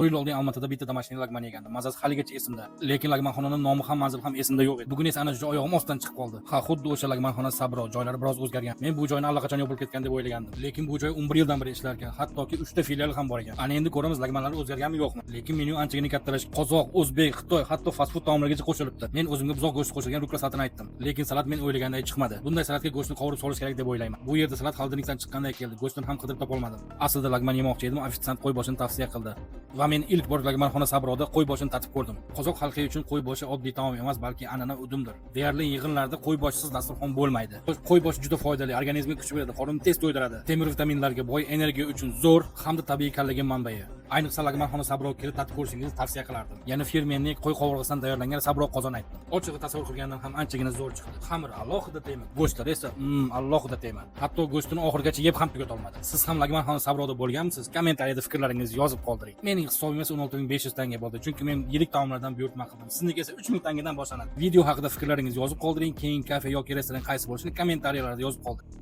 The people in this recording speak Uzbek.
Yil oldin Olmaotada bitta domashniy lagman yegandim. Mazasi haligacha esimda. Lekin lagmanxonaning nomi ham, manzili ham esimda yo'q edi. Bugun esa ana shu oyog'im ostidan chiqib qoldi. Ha, xuddi o'sha lagmanxona Sabro, joylari biroz o'zgargan. Men bu joyni allaqachon yopilib ketgan deb o'ylagandim. Lekin bu joy 11 yildan beri ishlar ekan. Hattoki 3 ta filial ham bor ekan. Ana endi ko'ramiz lagmanlar o'zgarganmi yo'qmi. Lekin menyu anchagina kattalashib, qozoq, o'zbek, xitoy, hatto fast food taomlarigacha qo'shilibdi. Men o'zimga buzoq go'shti qo'shilgan ruklasatini aytdim. Lekin salat men o'ylaganday chiqmadi. Bunday salatga go'shtni qovurib solish kerak deb o'ylayman. Bu yerda salat xolodilnikdan chiqqanday keldi. Go'shtini ham qidirib topa olmadim. Aslida lagman yemoqchi edim, ofitsiant qo'y boshini tavsiya qildi. Va men ilk bor lagmanxona Sabroda qo'y boshini tatib ko'rdim. Qozoq xalqi uchun qo'y boshi oddiy taom emas, balki an'ana udumdir. Deyarli yig'inlarda qo'y boshisiz dasturxon bo'lmaydi. Qo'y boshi juda foydali, organizmga kuch beradi, qorinni tez to'ydiradi. Temir vitaminlarga boy, energiya uchun zo'r hamda tabiiy kollagen manbai. Ayniqsa lagmanxona Sabroga kelib tatib ko'rishingizni tavsiya qilardim. Yana fermerning qo'y qovurg'asidan tayyorlangan Sabro qozon aytdim. Ochig'i tasavvur qilgandan ham anchagina zo'r chiqdi. Xamir alohida tema, go'shtlar esa alohida tema. Hatto go'shtini oxirigacha yeb ham tugata olmadim. Siz ham lagmanxona Sabroda bo'lganmisiz? Kommentariyada fikrlaringizni yozib qoldiring. Mening hisobim esa 16500 tanga bo'ldi, chunki men yirik taomlardan buyurtma qildim. Sizniki esa 3000 tangadan boshlanadi. Video haqida fikrlaringizni yozib qoldiring. Keyin kafe yoki restoran qaysi bo'lishini kommentariyalarda yozib qoldiring.